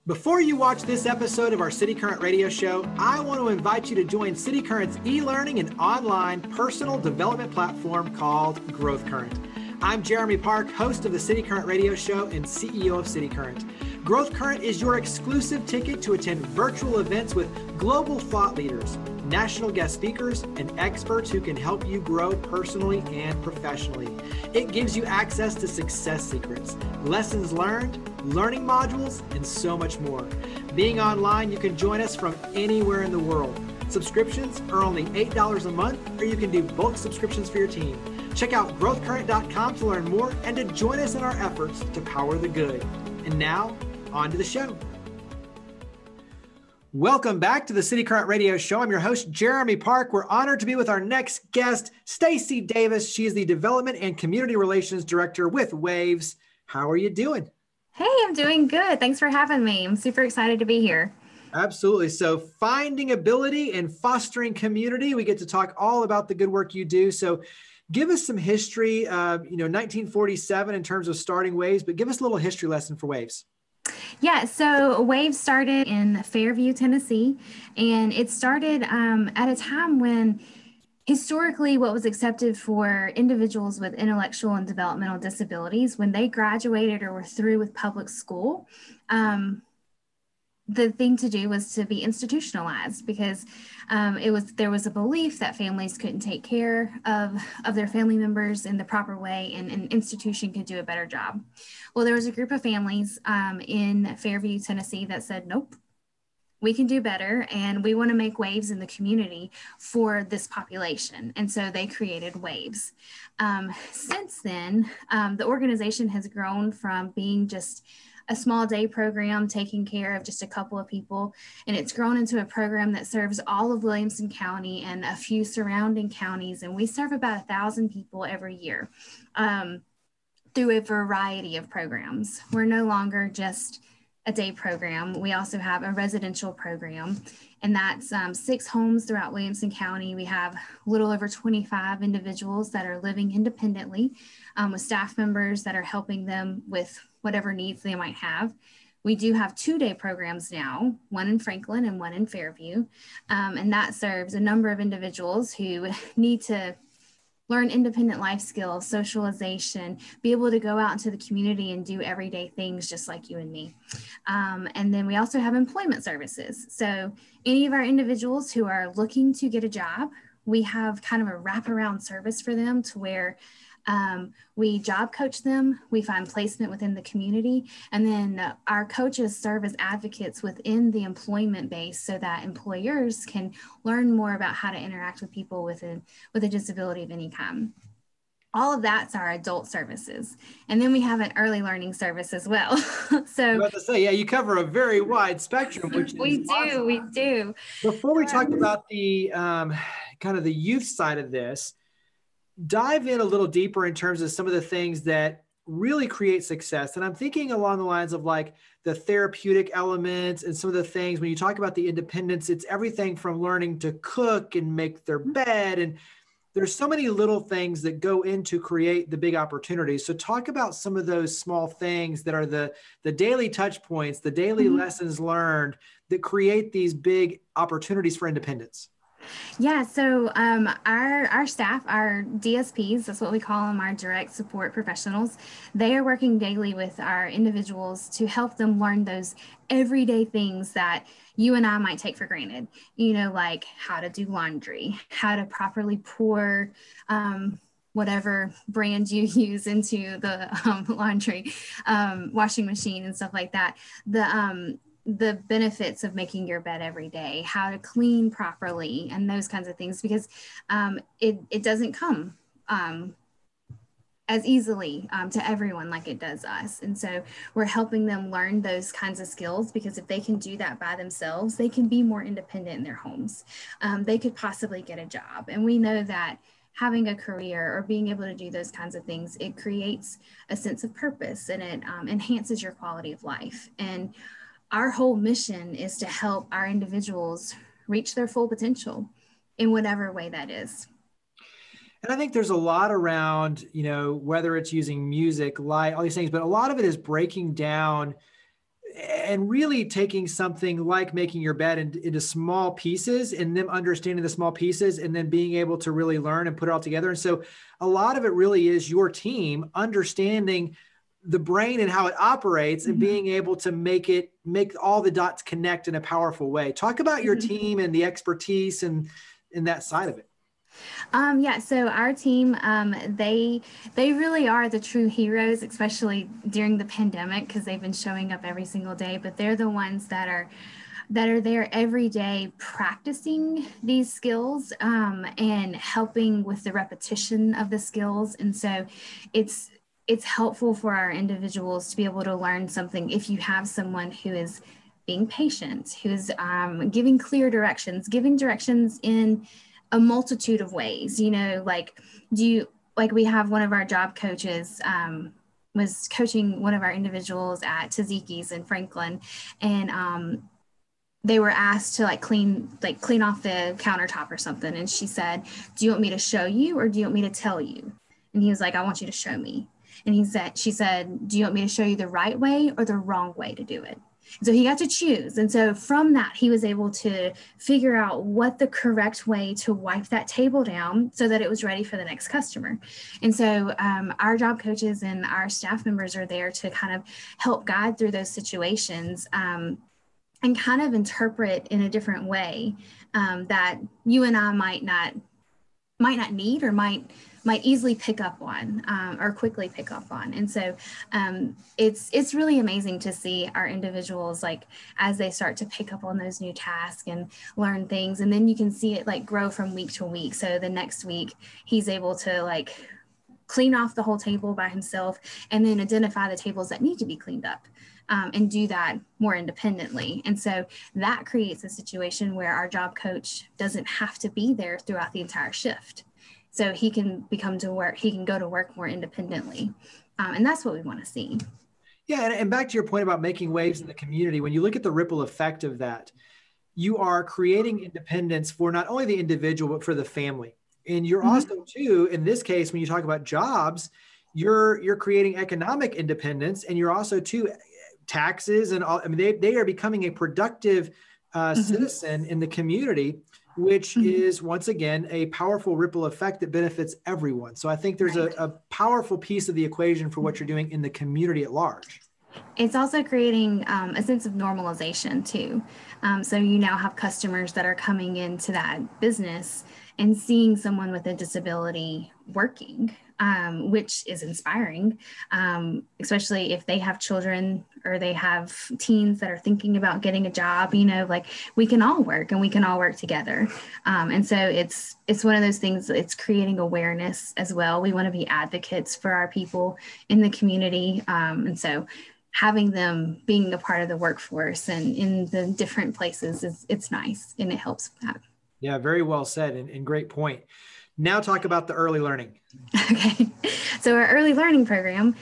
Before you watch this episode of our cityCURRENT radio show, I want to invite you to join cityCURRENT's e-learning and online personal development platform called GrowthCurrent. I'm Jeremy Park, host of the cityCURRENT radio show and CEO of cityCURRENT. GrowthCurrent is your exclusive ticket to attend virtual events with global thought leaders, national guest speakers, and experts who can help you grow personally and professionally. It gives you access to success secrets, lessons learned, learning modules, and so much more. Being online, you can join us from anywhere in the world. Subscriptions are only $8 a month, or you can do bulk subscriptions for your team. Check out growthcurrent.com to learn more and to join us in our efforts to power the good. And now, on to the show. Welcome back to the cityCURRENT radio show. I'm your host, Jeremy Park. We're honored to be with our next guest, Staci Davis. She is the Development and Community Relations Director with Waves. How are you doing? Hey, I'm doing good. Thanks for having me. I'm super excited to be here. Absolutely. So finding ability and fostering community, we get to talk all about the good work you do. So give us some history, 1947 in terms of starting Waves, but give us a little history lesson for Waves. Yeah, so Waves started in Fairview, Tennessee, and it started at a time when historically what was accepted for individuals with intellectual and developmental disabilities, when they graduated or were through with public school, the thing to do was to be institutionalized because there was a belief that families couldn't take care of their family members in the proper way, and an institution could do a better job. Well, there was a group of families in Fairview, Tennessee that said, nope, we can do better, and we want to make waves in the community for this population. And so they created Waves. Since then, the organization has grown from being just a small day program taking care of just a couple of people, and it's grown into a program that serves all of Williamson County and a few surrounding counties, and we serve about 1,000 people every year through a variety of programs. We're no longer just a day program. We also have a residential program, and that's 6 homes throughout Williamson County. We have a little over 25 individuals that are living independently with staff members that are helping them with whatever needs they might have. We do have 2-day programs now, one in Franklin and one in Fairview, and that serves a number of individuals who need to learn independent life skills, socialization, be able to go out into the community and do everyday things just like you and me. And then we also have employment services. So any of our individuals who are looking to get a job, we have kind of a wraparound service for them to where we job coach them, we find placement within the community, and then our coaches serve as advocates within the employment base so that employers can learn more about how to interact with people with a disability of any kind. All of that's our adult services. And then we have an early learning service as well. So I was about to say, yeah, you cover a very wide spectrum, which is awesome. We do. Before we talk about the kind of the youth side of this, dive in a little deeper in terms of some of the things that really create success. And I'm thinking along the lines of like the therapeutic elements and some of the things when you talk about the independence, it's everything from learning to cook and make their bed. And there's so many little things that go into create the big opportunities. So talk about some of those small things that are the daily touch points, the daily lessons learned that create these big opportunities for independence. Yeah, so our staff, our DSPs, that's what we call them, our direct support professionals, they are working daily with our individuals to help them learn those everyday things that you and I might take for granted, like how to do laundry, how to properly pour whatever brand you use into the laundry washing machine and stuff like that. The benefits of making your bed every day, how to clean properly, and those kinds of things, because it doesn't come as easily to everyone like it does us. And so we're helping them learn those kinds of skills, because if they can do that by themselves, they can be more independent in their homes. They could possibly get a job. And we know that having a career or being able to do those kinds of things, it creates a sense of purpose, and it enhances your quality of life. And our whole mission is to help our individuals reach their full potential in whatever way that is. And I think there's a lot around, whether it's using music, light, all these things, but a lot of it is breaking down and really taking something like making your bed into small pieces, and them understanding the small pieces, and then being able to really learn and put it all together. And so a lot of it really is your team understanding the brain and how it operates, and being able to make all the dots connect in a powerful way. Talk about your team and the expertise and that side of it. Yeah, so our team, they really are the true heroes, especially during the pandemic, because they've been showing up every single day. But they're the ones that are there every day practicing these skills, and helping with the repetition of the skills. And so it's helpful for our individuals to be able to learn something. If you have someone who is being patient, who's giving clear directions, giving directions in a multitude of ways, like we have one of our job coaches was coaching one of our individuals at Taziki's in Franklin, and they were asked to clean off the countertop or something, and she said, "Do you want me to show you, or do you want me to tell you?" And he was like, "I want you to show me." And she said, "Do you want me to show you the right way or the wrong way to do it?" So he got to choose. And so from that, he was able to figure out what the correct way to wipe that table down so that it was ready for the next customer. And so our job coaches and our staff members are there to kind of help guide through those situations, and kind of interpret in a different way that you and I might not need, or might easily pick up on, or quickly pick up on. And so it's really amazing to see our individuals, as they start to pick up on those new tasks and learn things. And then you can see it grow from week to week. So the next week he's able to clean off the whole table by himself, and then identify the tables that need to be cleaned up, and do that more independently. And so that creates a situation where our job coach doesn't have to be there throughout the entire shift. So he can go to work more independently. And that's what we want to see. Yeah. And back to your point about making waves in the community, when you look at the ripple effect of that, you are creating independence for not only the individual, but for the family. And you're also too, in this case, when you talk about jobs, you're creating economic independence, and you're also too taxes and all. I mean, they are becoming a productive citizen in the community, which is once again a powerful ripple effect that benefits everyone. So I think there's a powerful piece of the equation for what you're doing in the community at large. It's also creating a sense of normalization too. So you now have customers that are coming into that business and seeing someone with a disability working, which is inspiring, especially if they have children or they have teens that are thinking about getting a job. We can all work, and we can all work together. And so it's one of those things. It's creating awareness as well. We want to be advocates for our people in the community, and so having them being a part of the workforce and in the different places it's nice, and it helps with that. Yeah, very well said, and great point. Now talk about the early learning. Okay, so our early learning program,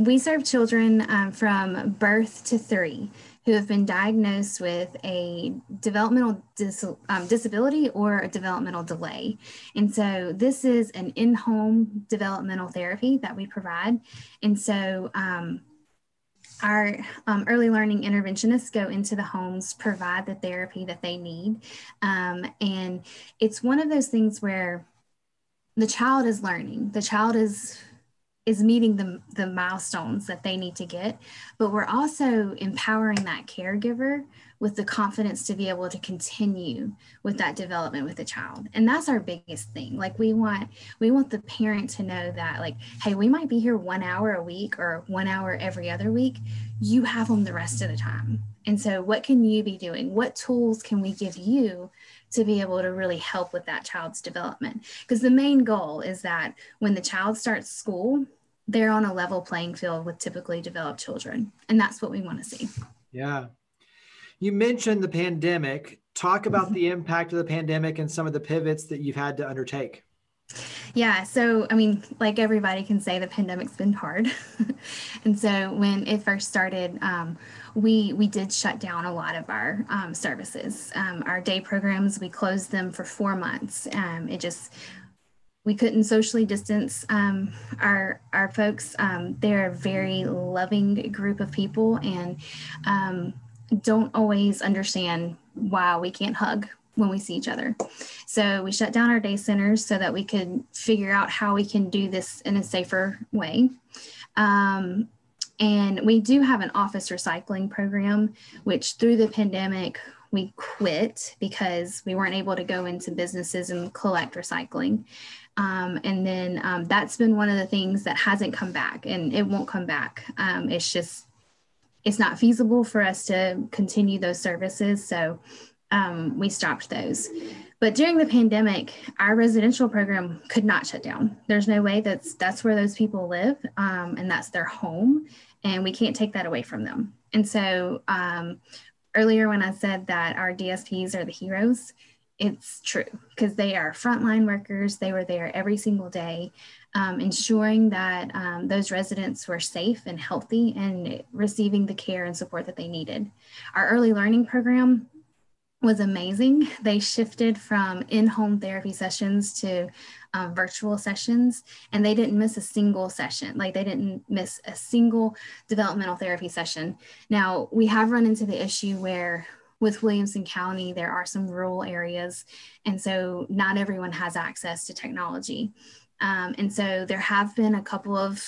we serve children from birth to 3 who have been diagnosed with a developmental disability or a developmental delay. And so this is an in-home developmental therapy that we provide. And so our early learning interventionists go into the homes, provide the therapy that they need. And it's one of those things where the child is learning, the child is meeting the milestones that they need to get, but we're also empowering that caregiver with the confidence to be able to continue with that development with the child. And that's our biggest thing. We want the parent to know that hey, we might be here 1 hour a week or 1 hour every other week. You have them the rest of the time. And so what can you be doing? What tools can we give you to be able to really help with that child's development? Because the main goal is that when the child starts school, they're on a level playing field with typically developed children. And that's what we want to see. Yeah. You mentioned the pandemic. Talk about the impact of the pandemic and some of the pivots that you've had to undertake. Yeah. So, like everybody can say, the pandemic's been hard. And so when it first started, we did shut down a lot of our services. Our day programs, we closed them for 4 months. we couldn't socially distance our folks. They're a very loving group of people, and don't always understand why we can't hug when we see each other. So we shut down our day centers so that we could figure out how we can do this in a safer way. And we do have an office recycling program, which through the pandemic, we quit because we weren't able to go into businesses and collect recycling. And then that's been one of the things that hasn't come back, and it won't come back. It's not feasible for us to continue those services. So we stopped those. But during the pandemic, our residential program could not shut down. There's no way. That's where those people live, and that's their home, and we can't take that away from them. And so earlier when I said that our DSPs are the heroes, it's true, because they are frontline workers. They were there every single day, ensuring that those residents were safe and healthy and receiving the care and support that they needed. Our early learning program was amazing. They shifted from in-home therapy sessions to virtual sessions, and they didn't miss a single session. Like, they didn't miss a single developmental therapy session. Now, we have run into the issue where with Williamson County, there are some rural areas, and so not everyone has access to technology. And so there have been a couple of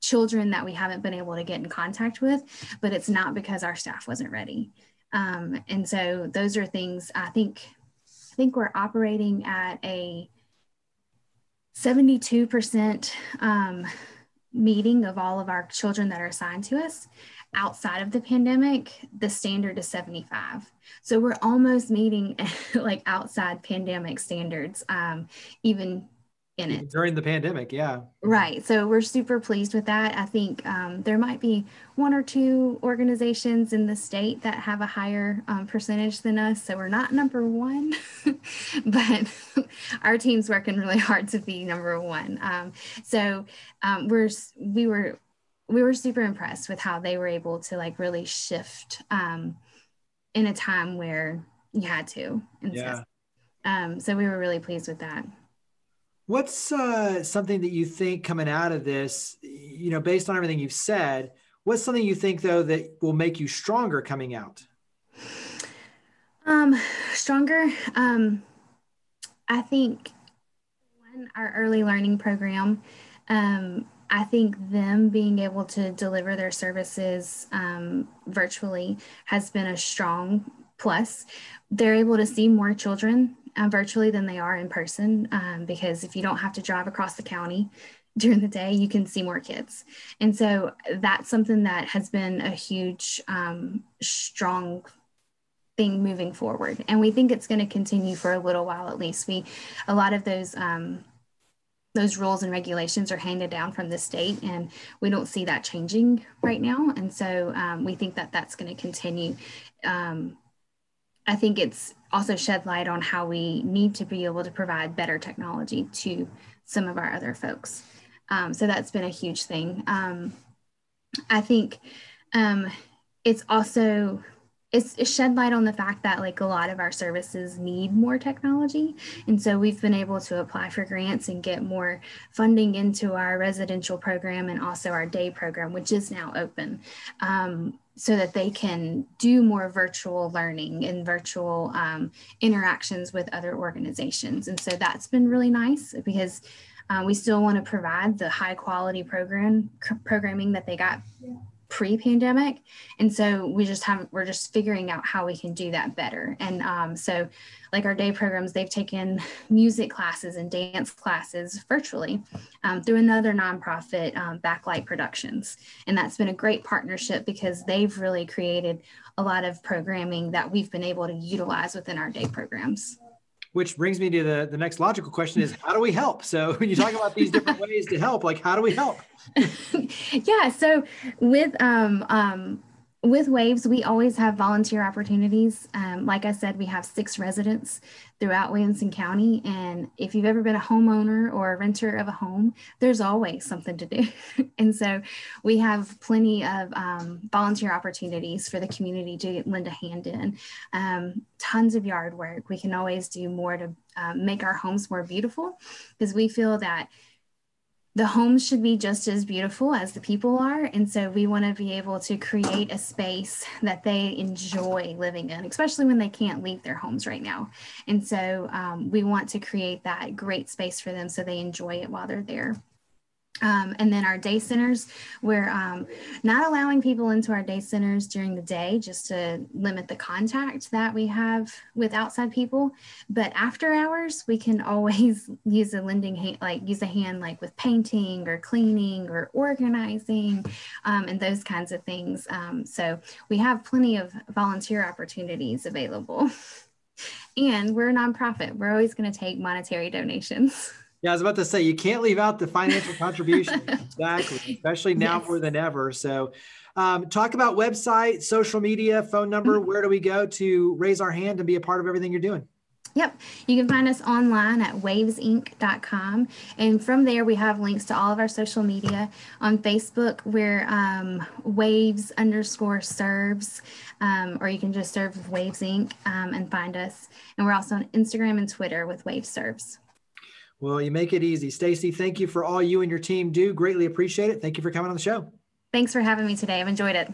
children that we haven't been able to get in contact with, but it's not because our staff wasn't ready. And so those are things. I think we're operating at a 72% meeting of all of our children that are assigned to us. Outside of the pandemic, the standard is 75. So we're almost meeting like outside pandemic standards, even in it. During the pandemic, yeah. Right. So we're super pleased with that. I think there might be one or two organizations in the state that have a higher percentage than us. So we're not number one, but our team's working really hard to be number one. We were super impressed with how they were able to like really shift in a time where you had to. And so we were really pleased with that. What's something that you think coming out of this, based on everything you've said, what's something you think, though, that will make you stronger coming out? Stronger. I think our early learning program, I think them being able to deliver their services virtually has been a strong plus. They're able to see more children virtually than they are in person, because if you don't have to drive across the county during the day, you can see more kids. And so that's something that has been a huge, strong thing moving forward. And we think it's going to continue for a little while at least. A lot of those rules and regulations are handed down from the state, and we don't see that changing right now. And so we think that that's going to continue. I think it's also shed light on how we need to be able to provide better technology to some of our other folks. So that's been a huge thing. I think it's also, it's shed light on the fact that like a lot of our services need more technology. And so we've been able to apply for grants and get more funding into our residential program and also our day program, which is now open, so that they can do more virtual learning and virtual interactions with other organizations. And so that's been really nice, because we still want to provide the high quality programming that they got pre-pandemic. And so we're just figuring out how we can do that better. And so like our day programs, they've taken music classes and dance classes virtually through another nonprofit, Backlight Productions. And that's been a great partnership, because they've really created a lot of programming that we've been able to utilize within our day programs. Which brings me to the next logical question is, how do we help? So when you talk about these different ways to help, like, how do we help? Yeah. So with With Waves, we always have volunteer opportunities. Like I said, we have 6 residents throughout Williamson County. And if you've ever been a homeowner or a renter of a home, there's always something to do. And so we have plenty of volunteer opportunities for the community to lend a hand in. Tons of yard work. We can always do more to make our homes more beautiful, because we feel that the homes should be just as beautiful as the people are. And so we want to be able to create a space that they enjoy living in, especially when they can't leave their homes right now. And so we want to create that great space for them so they enjoy it while they're there. And then our day centers, we're not allowing people into our day centers during the day just to limit the contact that we have with outside people. But after hours, we can always use a lending hand, use a hand like with painting or cleaning or organizing and those kinds of things. So we have plenty of volunteer opportunities available. And we're a nonprofit. We're always going to take monetary donations. Yeah, I was about to say, you can't leave out the financial contribution. Exactly. Especially now more than ever. So talk about website, social media, phone number. Where do we go to raise our hand and be a part of everything you're doing? Yep. You can find us online at wavesinc.com. And from there, we have links to all of our social media. On Facebook, we're waves_serves, or you can just serve with Waves Inc. And find us. And we're also on Instagram and Twitter with Waves Serves. Well, you make it easy. Staci, thank you for all you and your team do. Greatly appreciate it. Thank you for coming on the show. Thanks for having me today. I've enjoyed it.